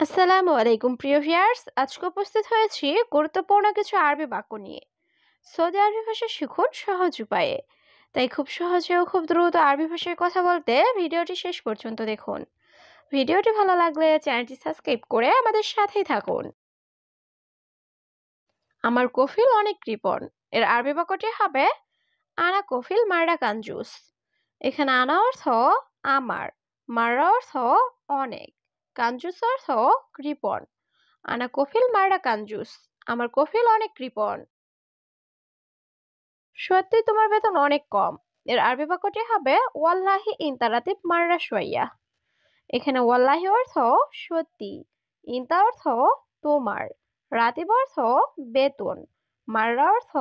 আসসালামু আলাইকুম প্রিয় ভিউয়ার্স, আজকে উপস্থিত হয়েছি গুরুত্বপূর্ণ কিছু আরবি বাক্য নিয়ে। সৌদি আরবি ভাষা শিখুন সহজ উপায়ে। তাই খুব সহজে ও খুব দ্রুত আরবি ভাষায় কথা বলতে ভিডিওটি শেষ পর্যন্ত দেখুন। ভিডিওটি ভালো লাগলে চ্যানেলটি সাবস্ক্রাইব করে আমাদের সাথেই থাকুন। আমার কফিল অনেক কৃপণ। এর আরবি বাক্যটি হবে আনা কফিল মাররা কাঞ্জুস। এখানে আনা অর্থ আমার, মাররা অর্থ অনেক, কাঞ্জুস অর্থ কৃপণ। আনা কফিল মাররা কাঞ্জুস, আমার কফিল অনেক কৃপণ। সত্যি তোমার বেতন অনেক কম। এর আরবি বাক্যটি হবে ওয়াল্লাহি ইনতা রাতিব মাররা শোয়াইয়া। এখানে ওয়াল্লাহি অর্থ সত্যি, ইনতা অর্থ তোমার, রাতিব অর্থ বেতন, মাররা অর্থ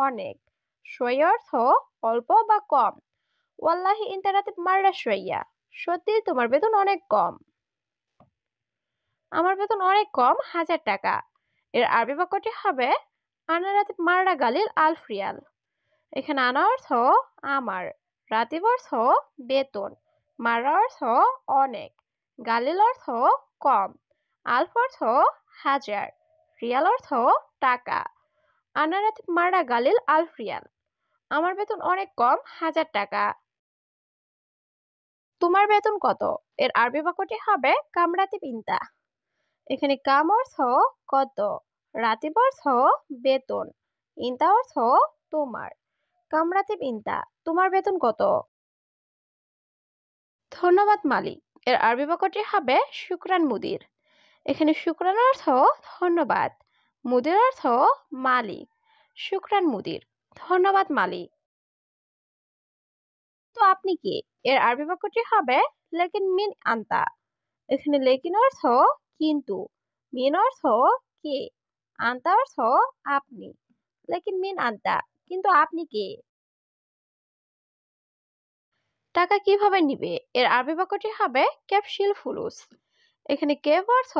অনেক, শোয়াইয়া অর্থ অল্প বা কম। ওয়াল্লাহি ইনতা রাতিব মাররা শোয়াইয়া, সত্যি তোমার বেতন অনেক কম। আমার বেতন অনেক কম, 1000 টাকা। এর আরবি বাক্যটি হবে আনা রাতিব মাররা গালিল আলফ রিয়াল। এখানে আনা অর্থ আমার, রাতিব অর্থ বেতন, মাররা অর্থ অনেক, গালিল অর্থ কম, আলফ অর্থ 1000, রিয়াল অর্থ টাকা। আনা রাতিব মাররা গালিল আলফ রিয়াল, আমার বেতন অনেক কম, 1000 টাকা। তোমার বেতন কত? এর আরবি বাক্যটি হবে কামরাতিব ইনতা। এখানে কাম অর্থ কত, রাতিব অর্থ বেতন, ইনতা অর্থ তোমার। কামরাতিব ইনতা, তোমার বেতন কত? ধন্যবাদ মালিক। এর আরবি বাক্যটি হবে শুকরান মুদির। এখানে শুকরান অর্থ ধন্যবাদ, মুদির অর্থ মালিক। শুকরান মুদির, ধন্যবাদ মালিক। তো আপনি কে? এর আরবি বাক্যটি হবে লেকিন মিন আনতা। এখানে লেকিন অর্থ কিন্তু, মিন অর্থ কে, আনতা অর্থ আপনি। লেকিন মিন আনতা, কিন্তু আপনি কে? টাকা কিভাবে নিবে? এর আরবি বাক্যটি হবে ক্যাপশিল ফুলুস। এখানে কেভ অর্থ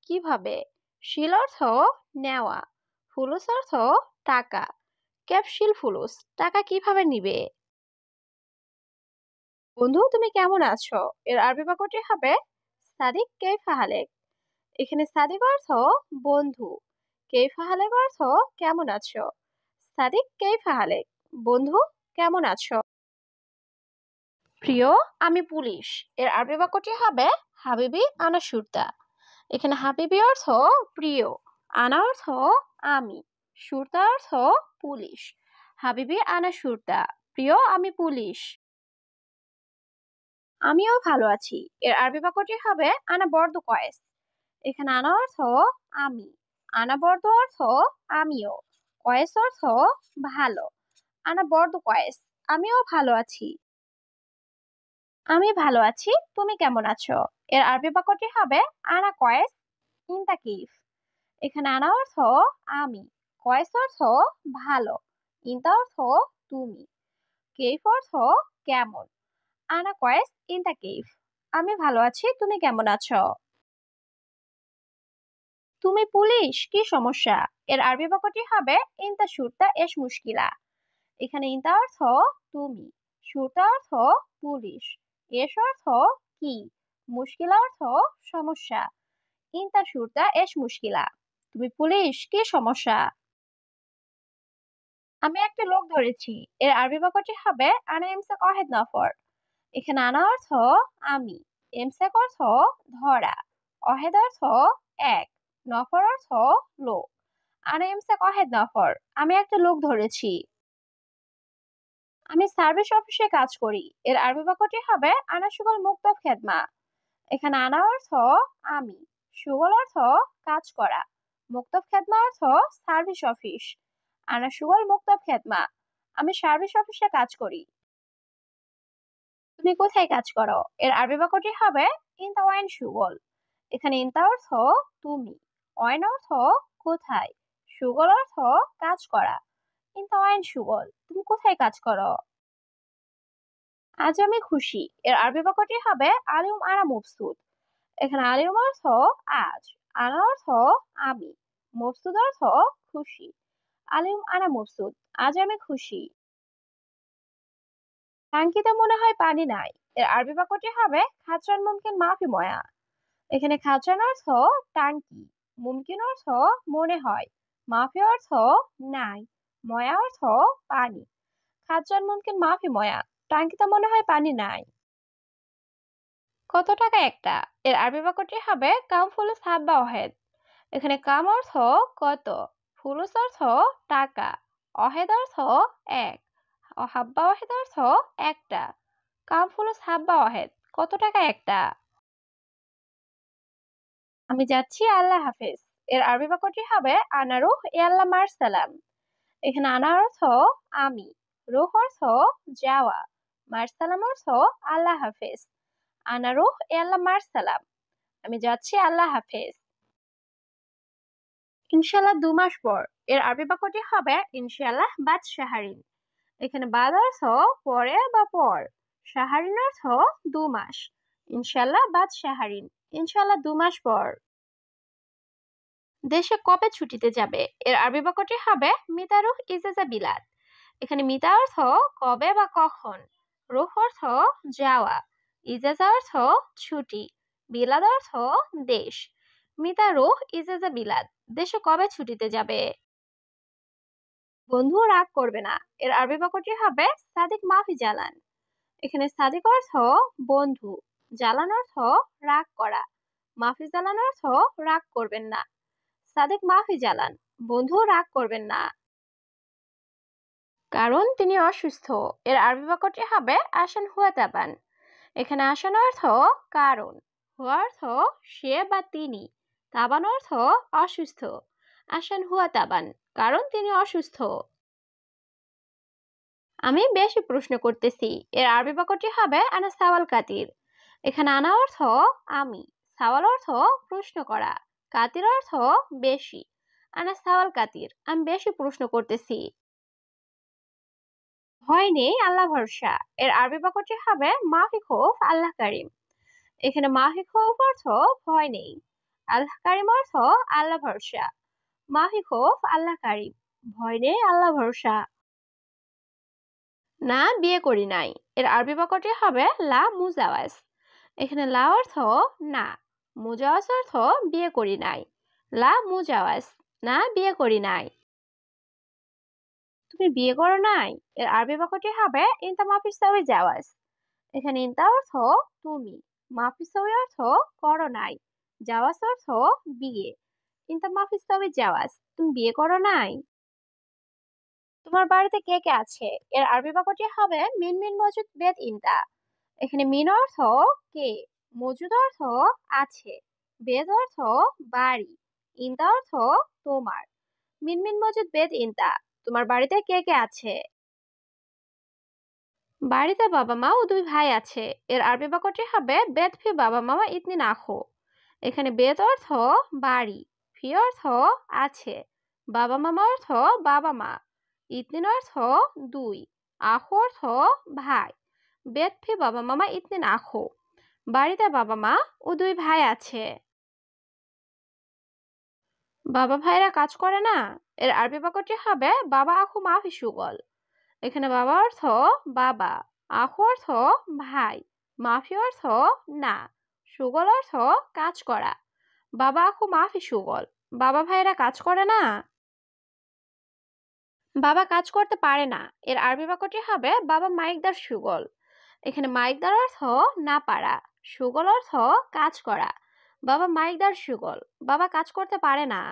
কিভাবে, শিল অর্থ নেওয়া, ফুলুস অর্থ টাকা। ক্যাপশিল ফুলুস, টাকা কিভাবে নিবে? বন্ধু তুমি কেমন আছো? এর আরবি বাক্যটি হবে সাদিক কেইফা হালেক। এখানে সাদিক অর্থ বন্ধু, কেইফা হালেক অর্থ কেমন আছো। সাদিক কেইফা হালেক, বন্ধু কেমন আছো। প্রিয়, আমি পুলিশ। এর আরবি বাক্যটি হবে হাবিবি আনা শুরতা। এখানে হাবিবি অর্থ প্রিয়, আনা অর্থ আমি, শুরতা অর্থ পুলিশ। হাবিবি আনা শুরতা, প্রিয় আমি পুলিশ। আমিও ভালো আছি। এর আরবি বাক্যটি হবে আনা বর্দ কয়েস। এখানে আনা অর্থ আমি, আনা বর্দ অর্থ আমিও, কয়েস অর্থ ভালো। আনা বর্দ কয়েস, আমিও ভালো আছি। আমি ভালো আছি, তুমি কেমন আছো? এর আরবি বাক্যটি হবে আনা কয়েস ইনতা কিফ। এখানে আনা অর্থ আমি, কয়েস অর্থ ভালো, ইনতা অর্থ তুমি, কেইফ অর্থ কেমন। আনা কয়েস ইনতা কেইফ, আমি ভালো আছি, তুমি কেমন আছো? তুমি পুলিশ, কি সমস্যা? এর আরবি বাক্যটি হবে ইনতা শুরতা এশ মুশকিলা। এখানে ইনতা অর্থ তুমি, শুরতা অর্থ পুলিশ, এশ অর্থ কি, মুশকিলা অর্থ সমস্যা। ইনতা শুরতা এশ মুশকিলা, তুমি পুলিশ, কি সমস্যা? আমি একটা লোক ধরেছি। এর আরবি বাক্যটি হবে আনা ইমসাক ওয়াহিদ নফর। এখানে আনা অর্থ আমি, ইমসাক অর্থ ধরা, ওয়াহিদ অর্থ এক, নফর অর্থ লোক। আনা ইমসাক ওয়াহিদ নফর, আমি একটা লোক ধরেছি। আমি সার্ভিস অফিসে কাজ করি। এর আরবি বাক্যটি হবে আনা সুগল মুক্তব খেদমা। এখানে আনা অর্থ আমি, সুগল অর্থ কাজ করা, মুক্তব খেদমা অর্থ সার্ভিস অফিস। আনা সুগল মুক্তব খেদমা, আমি সার্ভিস অফিসে কাজ করি। তুমি কোথায় কাজ করো? এর আরবি বাক্যটি হবে ইনতা ওয়াইন সুগল। এখানে ইনতা অর্থ তুমি, ওয়াইন অর্থ কোথায়, সুগল অর্থ কাজ করা। ইনতা ওয়াইন সুগল, তুমি কোথায় কাজ করো? আজ আমি খুশি। এর আরবি বাক্যটি হবে আলিউম আনা মবসুদ। এখানে আলিউম অর্থ আজ, আনা অর্থ আমি, মবসুদ অর্থ খুশি। আলিউম আনা মবসুদ, আজ আমি খুশি। টাঙ্কিতে মনে হয় পানি নাই। এর আরবি বাক্যটি হবে খাচরান মুমকিন মাফি ময়া। এখানে খাজান অর্থ টাঙ্কি, মুমকিন অর্থ মনে হয়, মাফি অর্থ নাই, ময়া অর্থ পানি। খাজান মুমকিন মাফি ময়া, টাঙ্কিতে মনে হয় পানি নাই। কত টাকা একটা? এর আরবি বাক্যটি হবে কাম ফুলুস হাব্বা ওয়াহেদ। এখানে কাম অর্থ কত, ফুলুস অর্থ টাকা, অহেদ অর্থ এক, হাব্বা ওয়াহেদ অর্থ একটা। কাম ফুলুস হাব্বা ওয়াহেদ, কত টাকা একটা? আমি যাচ্ছি, আল্লাহ হাফেজ। এর আরবি বাক্যটি হবে আনা রুহ ইয়াল্লা মার সালাম। এখানে আনা অর্থ আমি, রুহ অর্থ যাওয়া, মার সালাম অর্থ আল্লাহ হাফেজ। আনা রুহ ইয়াল্লা মার সালাম, আমি যাচ্ছি, আল্লাহ হাফেজ। ইনশাল্লাহ 2 মাস পর। এর আরবি বাক্যটি হবে ইনশাল্লাহ বাদ শাহারিন। এখানে বাদ অর্থ পরে বা পর, শাহারিন অর্থ 2 মাস। ইনশাল্লাহ বাদ শাহারিন, ইনশাল্লাহ 2 মাস পর। দেশে কবে ছুটিতে যাবে? এর আরবি বাক্যটি হবে মিতা রুহ ইজাজা বিলাদ। এখানে মিতা অর্থ কবে বা কখন, রুহ অর্থ যাওয়া, ইজাজা অর্থ ছুটি, বিলাদ অর্থ দেশ। মিতা রুহ ইজাজা বিলাদ, দেশে কবে ছুটিতে যাবে? বন্ধু রাগ করবে না। এর আরবি বাক্যটি হবে সাদিক মাফি জালান। এখানে সাদিক অর্থ বন্ধু, জালান অর্থ রাগ করা, মাফি জালান অর্থ রাগ করবেন না। সাদিক মাফি জালান, বন্ধু রাগ করবেন না। কারণ তিনি অসুস্থ। এর আরবি বাক্যটি হবে আসান হুয়া তাবান। এখানে আসান অর্থ কারণ, হুয়া অর্থ সে বা তিনি, তাবান অর্থ অসুস্থ। আসান হুয়া তাবান, কারণ তিনি অসুস্থ। আমি বেশি প্রশ্ন করতেছি। এর আরবি বাক্যটি হবে আনা সাওয়াল কাতির। এখানে আনা অর্থ আমি, সাওয়াল অর্থ প্রশ্ন করা, কাতির অর্থ বেশি। আনা সাওয়াল কাতির, আমি বেশি প্রশ্ন করতেছি। ভয় নেই, আল্লাহ ভরসা। এর আরবি বাক্যটি হবে মাফি খৌফ আল্লাহ কারিম। এখানে মাফি খৌফ অর্থ ভয় নেই, আল্লাহ কারিম অর্থ আল্লাহ ভরসা। মাফি খৌফ আল্লাহ কারিম, ভয় নেই, আল্লাহ ভরসা। না, বিয়ে করি নাই। এর আরবি বাক্যটি হবে লা মুজাওয়াজ। এখানে লা অর্থ না, মুজাওয়াজ অর্থ বিয়ে করি নাই। লা মুজাওয়াজ, না বিয়ে করি নাই। তুমি বিয়ে করো নাই? এর আরবি বাক্যটি হবে ইনতা মাফিস সাওয়ি জাওয়াজ। এখানে ইনতা অর্থ তুমি, মাফিস সাওয়ি অর্থ করো নাই, জাওয়াজ অর্থ বিয়ে। ইনতা মাফিস সাওয়ি জাওয়াজ, তুমি বিয়ে করো নাই। তোমার বাড়িতে কে কে আছে? এর আরবি বাক্যটি হবে মিন মিন মজুদ বেদ ইনতা। এখানে মিন অর্থ কে, মজুদ অর্থ আছে, বেদ অর্থ বাড়ি, ইনতা অর্থ তোমার। মিন মিন মজুদ বেদ ইনতা, তোমার বাড়িতে কে কে আছে? বাড়িতে বাবা মা ও 2 ভাই আছে। এর আরবি বাক্যটি হবে বেদ ফি বাবা মামা ইতনি নাখো। এখানে বেদ অর্থ বাড়ি, ফি অর্থ আছে, বাবা মামা অর্থ বাবা মা, ইতনিন অর্থ 2, আখো অর্থ ভাই। বেদ ফি বাবা মামা ইতনিন আখো, বাড়িতে বাবা মা ও 2 ভাই আছে। বাবা ভাইরা কাজ করে না? এর আরবি বাক্যটি হবে বাবা আখু মাফি সুগল। এখানে বাবা অর্থ বাবা, আখু অর্থ ভাই, মাফি অর্থ না, সুগল অর্থ কাজ করা। বাবা আখু মাফি সুগল, বাবা ভাইরা কাজ করে না? বাবা কাজ করতে পারে না। এর আরবি বাক্যটি হবে বাবা মাইকদার সুগল। এখানে মাইকদার অর্থ না পারা, সুগল অর্থ কাজ করা। বাবা মাইকদার সুগল, বাবা কাজ করতে পারে না।